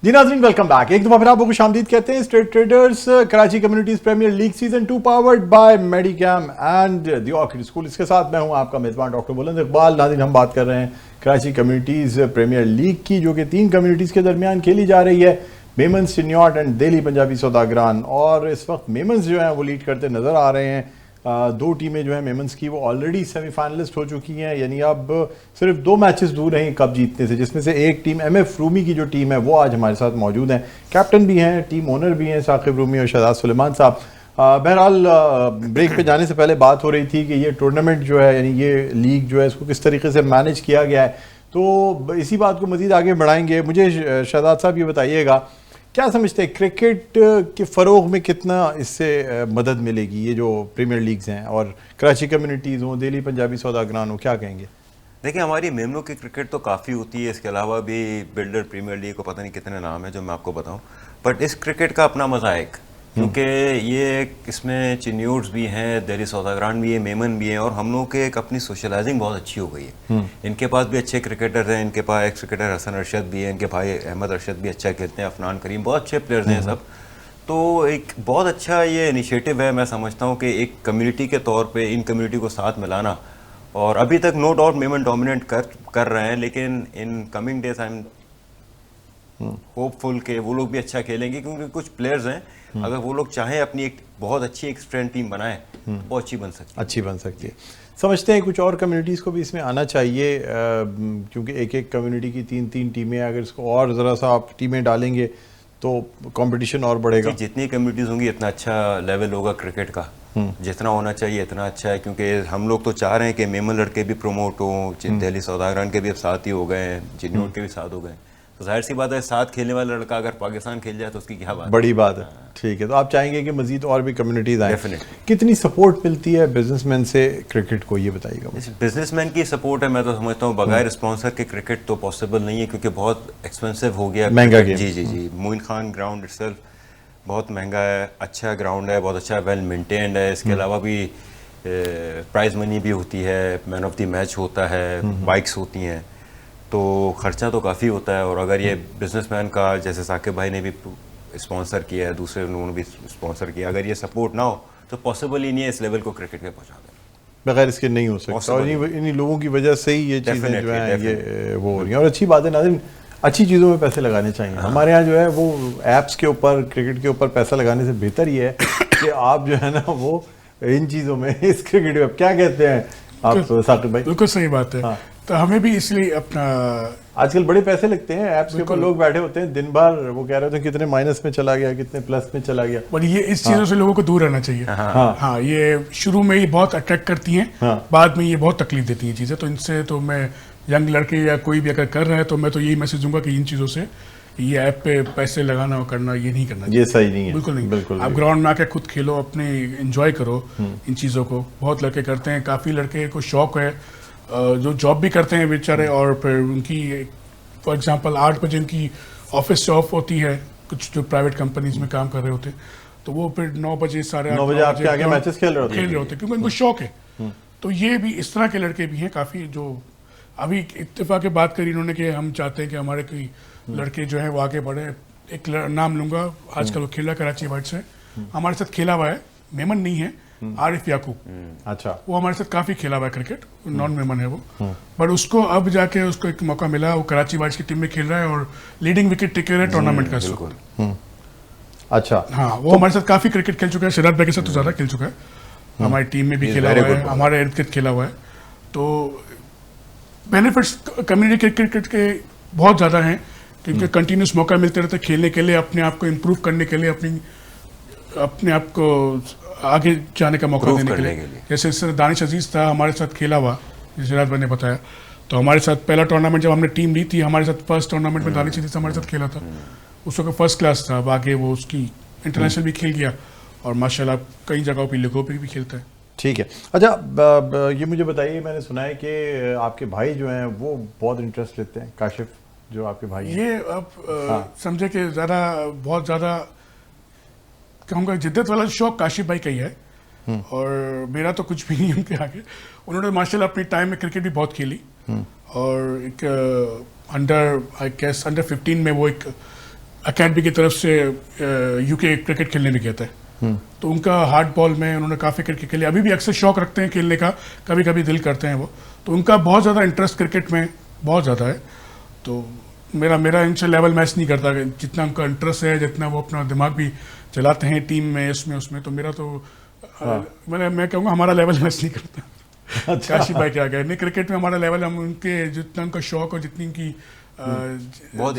जी नाज़रीन वेलकम बैक, एक दफा फिर आपको खुशामदीद कहते हैं straight traders Karachi communities premier league season 2 powered by Medicam and the orchid school. इसके साथ मैं हूं आपका मेज़बान डॉक्टर बुलंद इकबाल। नाज़रीन हम बात कर रहे हैं कराची कम्युनिटीज़ प्रीमियर लीग की, जो कि 3 कम्युनिटीज़ के दरमियान खेली जा रही है, मेमन्स, चिन्याट एंड दिल्ली पंजाबी सौदागरान। और इस वक्त मेमन्स जो हैं वो लीड करते नज़र आ रहे हैं। 2 टीमें जो हैं मेमन्स की वो ऑलरेडी सेमीफाइनलिस्ट हो चुकी हैं, यानी अब सिर्फ 2 मैचेस दूर हैं कप जीतने से, जिसमें से एक टीम MF रूमी की जो टीम है वो आज हमारे साथ मौजूद हैं। कैप्टन भी हैं, टीम ओनर भी हैं साकिब रूमी और शहजाद सुलेमान साहब। बहरहाल ब्रेक पे जाने से पहले बात हो रही थी कि ये टूर्नामेंट जो है, यानी ये लीग जो है, इसको किस तरीके से मैनेज किया गया है, तो इसी बात को मज़ीद आगे बढ़ाएंगे। मुझे शहजाद साहब ये बताइएगा, क्या समझते हैं क्रिकेट के फ़रोग में कितना इससे मदद मिलेगी, ये जो प्रीमियर लीग्स हैं और कराची कम्युनिटीज़ हो, दिल्ली पंजाबी सौदागरान हो, क्या कहेंगे? देखिए हमारी मेमनों की क्रिकेट तो काफ़ी होती है, इसके अलावा भी बिल्डर प्रीमियर लीग को पता नहीं कितने नाम है जो मैं आपको बताऊं, बट इस क्रिकेट का अपना मज़ा है, क्योंकि ये इसमें चिन्यूट्स भी हैं, दिल्ली सौदागरान भी है, मेमन भी है, और हम लोगों के एक अपनी सोशलाइजिंग बहुत अच्छी हो गई है। इनके पास भी अच्छे क्रिकेटर हैं, इनके पास एक्स क्रिकेटर हसन अरशद भी है, इनके भाई अहमद अरशद भी अच्छा खेलते हैं, अफनान करीम, बहुत अच्छे प्लेयर्स हैं सब। तो एक बहुत अच्छा ये इनिशिएटिव है, मैं समझता हूँ कि एक कम्युनिटी के तौर पे इन कम्युनिटी को साथ मिलाना, और अभी तक नो डाउट मेमन डोमिनेट कर रहे हैं, लेकिन in coming days I am hopeful के वो लोग भी अच्छा खेलेंगे, क्योंकि कुछ प्लेयर्स हैं, अगर वो लोग चाहें अपनी एक बहुत अच्छी एक स्ट्रेंथ टीम बनाएं, वो अच्छी बन सकती है। समझते हैं कुछ और कम्युनिटीज़ को भी इसमें आना चाहिए, क्योंकि एक कम्युनिटी की 3 टीमें, अगर इसको और ज़रा सा आप टीमें डालेंगे तो कंपटीशन और बढ़ेगा। जितनी कम्युनिटीज़ होंगी इतना अच्छा लेवल होगा क्रिकेट का, जितना होना चाहिए इतना अच्छा है, क्योंकि हम लोग तो चाह रहे हैं कि मेमन लड़के भी प्रमोट हों, दिल्ली सौदागरान के भी अब साथ ही हो गए हैं, जिन्हों के भी साथ हो गए, तो जाहिर सी बात है साथ खेलने वाला लड़का अगर पाकिस्तान खेल जाए तो उसकी क्या बात, बड़ी बात है। ठीक है, तो आप चाहेंगे कि मजीद और भी कम्युनिटीज़ आएँ। Definitely. कितनी सपोर्ट मिलती है बिजनेसमैन से क्रिकेट को, ये बताइएगा मुझे। बिजनेसमैन की सपोर्ट है, मैं तो समझता हूँ बगैर स्पॉन्सर के क्रिकेट तो पॉसिबल नहीं है, क्योंकि बहुत एक्सपेंसिव हो गया, महंगा गेम। जी जी जी। मोइन खान ग्राउंड इटसेल्फ बहुत महंगा है, अच्छा ग्राउंड है, बहुत अच्छा वेल मेंटेन्ड है, इसके अलावा भी प्राइज मनी भी होती है, मैन ऑफ द मैच होता है, बाइक्स होती हैं, तो खर्चा तो काफ़ी होता है। और अगर ये बिजनेसमैन का, जैसे साकिब भाई ने भी स्पॉन्सर किया है, दूसरे उन्होंने भी स्पॉन्सर किया, अगर ये सपोर्ट ना हो तो पॉसिबल ही नहीं है इस लेवल को क्रिकेट के पहुँचा देना, बगैर इसके नहीं हो सकता। और Possible इन्हीं लोगों की वजह से ही ये चीज़ें जो Definitely, हैं ये वो हो रही हैं। और अच्छी बात है नाज़रीन, अच्छी चीज़ों में पैसे लगाने चाहिए। हमारे यहाँ जो है वो ऐप्स के ऊपर, क्रिकेट के ऊपर पैसा लगाने से बेहतर ही है कि आप जो है ना वो इन चीज़ों में, इस क्रिकेट में क्या कहते हैं आप साकिब भाई? बिल्कुल सही बात है। हाँ। तो हमें भी इसलिए अपना, आजकल बड़े पैसे लगते हैं ऐप्स के ऊपर, लोग बैठे होते हैं दिन भर, वो कह रहे होते हैं कितने माइनस में चला गया, कितने प्लस में चला गया। पर ये इस चीजों से लोगों को दूर रहना चाहिए। हाँ, ये शुरू में ये बहुत अट्रैक्ट करती हैं, बाद में ये बहुत तकलीफ देती हैं चीजें। तो इनसे तो मैं यंग लड़के या कोई भी अगर कर रहा है तो मैं तो यही मैसेज दूंगा कि इन चीजों से, ये ऐप पे पैसे लगाना और करना ये नहीं करना चाहिए। ये सही नहीं है, बिल्कुल नहीं। बिल्कुल आप ग्राउंड में आके खुद खेलो, अपने एंजॉय करो इन चीज़ों को। बहुत लड़के करते हैं, काफ़ी लड़के को शौक है, जो जॉब भी करते हैं बेचारे, और फिर उनकी फॉर एग्जांपल 8 बजे उनकी ऑफिस से ऑफ होती है, कुछ जो प्राइवेट कंपनीज में काम कर रहे होते हैं, तो वो फिर 9 बजे 9 बजे आपके आगे मैचेस खेल रहे होते हैं क्योंकि उनको शौक है। तो ये भी इस तरह के लड़के भी हैं काफ़ी, जो अभी इत्तेफाक की बात करी इन्होंने कि हम चाहते हैं कि हमारे कोई लड़के जो है वो आगे बढ़े। एक नाम लूंगा, आजकल वो खेल रहा है कराची वाइट से, हमारे साथ खेला हुआ है, मेमन नहीं है, आरिफ याकूब। अच्छा, वो हमारे साथ काफी खेला हुआ है क्रिकेट, नॉन मेमन है वो, बट उसको अब जाके उसको एक मौका मिला, वो कराची वाइट्स की टीम में खेल रहा है और लीडिंग विकेट टेकर है टूर्नामेंट का इस वक्त। अच्छा, हाँ, वो हमारे साथ काफी क्रिकेट खेल चुका है, सिराज भाई के साथ तो ज्यादा खेल चुका है, हमारी टीम में भी खेला हुआ है, हमारे इर्द गिर्द खेला हुआ है। तो बेनिफिट्स कम्युनिटी क्रिकेट के बहुत ज़्यादा हैं, क्योंकि कंटिन्यूस मौका मिलते रहते खेलने के लिए, अपने आप को इम्प्रूव करने के लिए, अपने आप को आगे जाने का मौका देने के लिए। जैसे सर दानिश अजीज़ था, हमारे साथ खेला हुआ, जैसे राज भाई ने बताया, तो हमारे साथ पहला टूर्नामेंट जब हमने टीम ली थी, हमारे साथ फर्स्ट टूर्नामेंट में दानिश अजीज़ हमारे साथ खेला था, उस वक्त फर्स्ट क्लास था। अब आगे वो उसकी इंटरनेशनल भी खेल गया और माशाल्लाह कई जगहों पर लीगों पर भी खेलता है। ठीक है। अच्छा, ये मुझे बताइए, मैंने सुना है कि आपके भाई जो हैं वो बहुत इंटरेस्ट लेते हैं, काशिफ जो आपके भाई हैं। ये अब समझे कि बहुत ज़्यादा कहूँगा जिद्दत वाला शौक काशिफ भाई का ही है, और मेरा तो कुछ भी नहीं उनके आगे। उन्होंने माशाल्लाह अपनी टाइम में क्रिकेट भी बहुत खेली, और एक अंडर 15 में वो एक अकेडमी की तरफ से यूके क्रिकेट खेलने भी गया था। तो उनका हार्ड बॉल में उन्होंने काफ़ी क्रिकेट खेली, अभी भी अक्सर शौक रखते हैं खेलने का, कभी कभी दिल करते हैं वो। तो उनका बहुत ज़्यादा इंटरेस्ट क्रिकेट में बहुत ज़्यादा है। तो मेरा इनसे लेवल मैच नहीं करता, जितना उनका इंटरेस्ट है, जितना वो अपना दिमाग भी चलाते हैं टीम में, इसमें उसमें, तो मेरा तो मैं कहूँगा हमारा लेवल मैच नहीं करता। अच्छा। काशिफ भाई क्या गए नहीं क्रिकेट में हमारा लेवल, हम उनके जितना उनका शौक और जितनी उनकी बहुत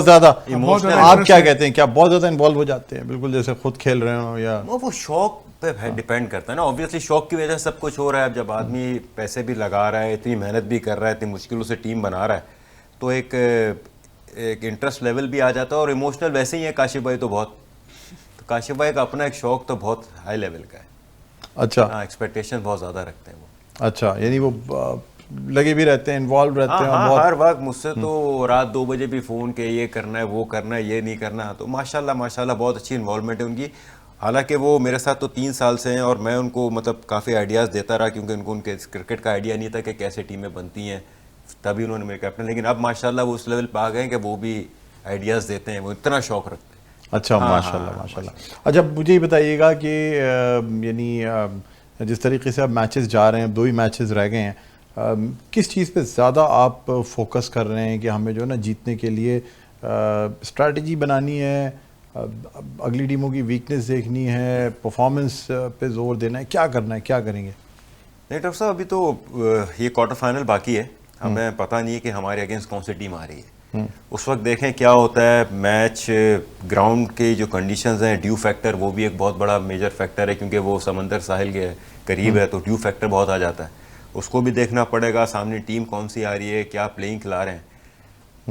ज्यादा आप क्या कहते हैं, क्या बहुत ज्यादा इन्वॉल्व हो जाते हैं, बिल्कुल जैसे खुद खेल रहे हो, या वो शौक पे डिपेंड करता है ना। ऑब्वियसली शौक की वजह से सब कुछ हो रहा है। अब जब आदमी पैसे भी लगा रहा है, इतनी मेहनत भी कर रहा है, इतनी मुश्किलों से टीम बना रहा है, तो एक इंटरेस्ट लेवल भी आ जाता है। और इमोशनल वैसे ही है काशिफ भाई, तो काशिफ भाई का अपना एक शौक तो बहुत हाई लेवल का है। अच्छा, हाँ, एक्सपेक्टेशन बहुत ज़्यादा रखते हैं वो। अच्छा, यानी वो लगे भी रहते हैं, इन्वॉल्व रहते हैं। हाँ, हर वक्त मुझसे तो रात 2 बजे भी फ़ोन के ये करना है, वो करना है, ये नहीं करना। तो माशाल्लाह बहुत अच्छी इन्वॉल्वमेंट है उनकी। हालांकि वो मेरे साथ तो 3 साल से हैं, और मैं उनको मतलब काफ़ी आइडियाज़ देता रहा, क्योंकि उनके क्रिकेट का आइडिया नहीं था कि कैसे टीमें बनती हैं, तभी उन्होंने मेरे कैप्टन। लेकिन अब माशाल्लाह वो उस लेवल पर आ गए कि वो भी आइडियाज़ देते हैं, वो इतना शौक़ रखते हैं। अच्छा, माशाल्लाह। अच्छा, मुझे ये बताइएगा कि यानी जिस तरीके से अब मैचेस जा रहे हैं, 2 ही मैचेस रह गए हैं, किस चीज़ पे ज़्यादा आप फोकस कर रहे हैं कि हमें जो है ना जीतने के लिए स्ट्रैटेजी बनानी है, अगली टीमों की वीकनेस देखनी है, परफॉर्मेंस पे जोर देना है, क्या करना है, क्या करेंगे? नहीं डॉक्टर साहब, अभी तो ये क्वार्टर फाइनल बाकी है, हमें पता नहीं है कि हमारे अगेंस्ट कौन सी टीम आ रही है। उस वक्त देखें क्या होता है। मैच ग्राउंड के जो कंडीशंस हैं, ड्यू फैक्टर वो भी एक बहुत बड़ा मेजर फैक्टर है, क्योंकि वो समंदर साहिल के करीब है, तो ड्यू फैक्टर बहुत आ जाता है। उसको भी देखना पड़ेगा, सामने टीम कौन सी आ रही है, क्या प्लेइंग खिला रहे हैं,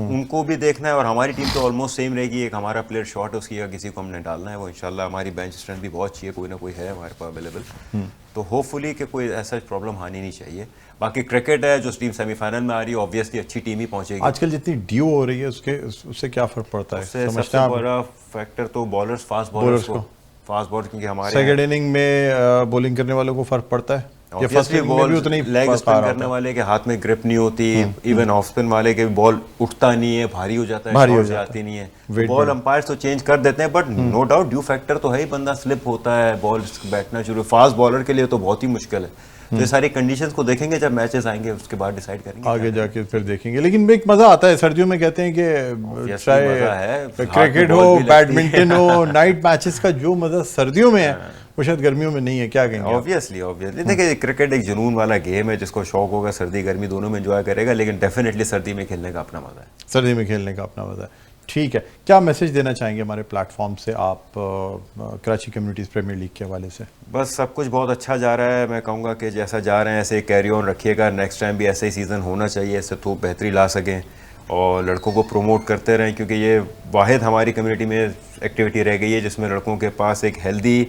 उनको भी देखना है। और हमारी टीम तो ऑलमोस्ट सेम रहेगी। एक हमारा प्लेयर शॉर्ट है, उसकी अगर किसी को हमने डालना है, वो इंशाल्लाह हमारी बेंच स्ट्रेंथ भी बहुत अच्छी है, कोई ना कोई है हमारे पास अवेलेबल। तो होपफुली कि कोई ऐसा प्रॉब्लम आनी नहीं चाहिए। बाकी क्रिकेट है, जो टीम सेमीफाइनल में आ रही है ऑब्वियसली अच्छी टीम ही पहुंचेगी। आजकल जितनी ड्यू हो रही है उससे क्या फर्क पड़ता है? उससे समझते सबसे हैं आप? बड़ा फैक्टर तो बॉलर्स, फास्ट बॉलर्स बॉलर्स को, फास्ट बॉलर, क्योंकि हमारे सेकंड इनिंग में बॉलिंग करने वालों को फर्क पड़ता है या फर्स्ट इनिंग में भी उतना ही लेग फर्क आ स्पिन रहा करने होता है? वाले के हाथ में ग्रिप नहीं होती, इवन ऑफ स्पिन वाले के बॉल उठता नहीं है, भारी हो जाता है, भारी हो शॉट जाता जाती नहीं है। Weight बॉल बढ़- अंपायर तो चेंज कर देते हैं, but no doubt due factor तो है ही, बंदा स्लिप होता है, बॉल बैठना शुरू। फास्ट बॉलर के लिए तो बहुत ही मुश्किल है। तो ये सारी कंडीशंस को देखेंगे जब मैचेस आएंगे, उसके बाद डिसाइड करेंगे आगे जाके फिर देखेंगे। लेकिन एक मजा आता है सर्दियों में, कहते हैं कि मज़ा है, चाहे हाथ में क्रिकेट बॉल हो, भी लगती है। बैडमिंटन हो, नाइट मैचेस का जो मजा सर्दियों में है वो शायद गर्मियों में नहीं है। क्या कहेंगे आप? ऑब्वियसली देखिए, क्रिकेट एक जुनून वाला गेम है, जिसको शौक होगा सर्दी गर्मी दोनों में एंजॉय करेगा, लेकिन डेफिनेटली सर्दी में खेलने का अपना मजा है। सर्दी में खेलने का अपना मजा है। ठीक है, क्या मैसेज देना चाहेंगे हमारे प्लेटफॉर्म से आप कराची कम्युनिटीज़ प्रीमियर लीग के हवाले से? बस सब कुछ बहुत अच्छा जा रहा है। मैं कहूँगा कि जैसा जा रहे हैं ऐसे कैरी ऑन रखिएगा। नेक्स्ट टाइम भी ऐसे ही सीज़न होना चाहिए, इससे तो बेहतरी ला सकें और लड़कों को प्रमोट करते रहें, क्योंकि ये वाहिद हमारी कम्युनिटी में एक्टिविटी रह गई है जिसमें लड़कों के पास एक हेल्दी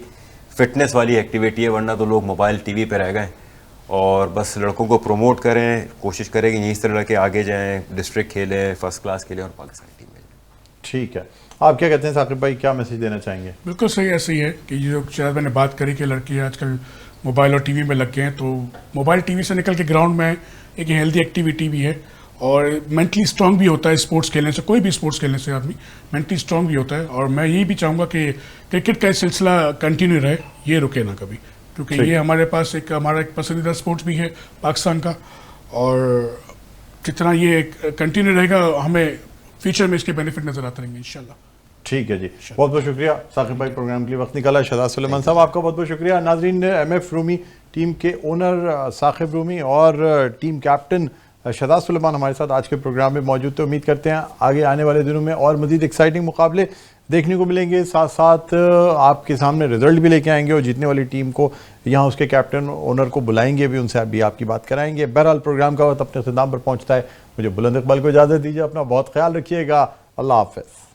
फिटनेस वाली एक्टिविटी है, वरना तो लोग मोबाइल टीवी पे रह गए। और बस लड़कों को प्रमोट करें, कोशिश करें कि इस तरह लड़के आगे जाएँ, डिस्ट्रिक्ट खेलें, फर्स्ट क्लास खेलें और पाकिस्तान टीम में। ठीक है, आप क्या कहते हैं साकिब भाई, क्या मैसेज देना चाहेंगे? बिल्कुल सही, ऐसे ही है कि जो शायद मैंने बात करी कि लड़के आजकल मोबाइल और टीवी में लग गए हैं, तो मोबाइल टीवी से निकल के ग्राउंड में एक हेल्दी एक्टिविटी भी है और मेंटली स्ट्रांग भी होता है। स्पोर्ट्स खेलने से, कोई भी स्पोर्ट्स खेलने से आदमी मेंटली स्ट्रांग भी होता है। और मैं यही भी चाहूँगा कि क्रिकेट का सिलसिला कंटिन्यू रहे, ये रुके ना कभी, क्योंकि ये हमारे पास हमारा एक पसंदीदा स्पोर्ट्स भी है पाकिस्तान का, और जितना ये कंटिन्यू रहेगा हमें फ्यूचर में इसके बेनिफिट नजर आते रहेंगे इंशाल्लाह। ठीक है जी, बहुत बहुत शुक्रिया साकिब भाई, प्रोग्राम के लिए वक्त निकाला। शहजाद सुलेमान साहब, आपका बहुत बहुत शुक्रिया। नाजरीन, MF रूमी टीम के ओनर साकिब रूमी और टीम कैप्टन शहजाद सुलेमान हमारे साथ आज के प्रोग्राम में मौजूद थे। उम्मीद करते हैं आगे आने वाले दिनों में और मज़ीद एक्साइटिंग मुकाबले देखने को मिलेंगे, साथ साथ आपके सामने रिजल्ट भी लेके आएंगे और जीतने वाली टीम को यहाँ उसके कैप्टन ओनर को बुलाएंगे भी, उनसे भी आपकी बात कराएंगे। बहरहाल प्रोग्राम का वक्त अपने इख्तिताम पर पहुँचता है। मुझे बुलंद इकबाल को इजाज़त दीजिए, अपना बहुत ख्याल रखिएगा। अल्लाह हाफ़िज़।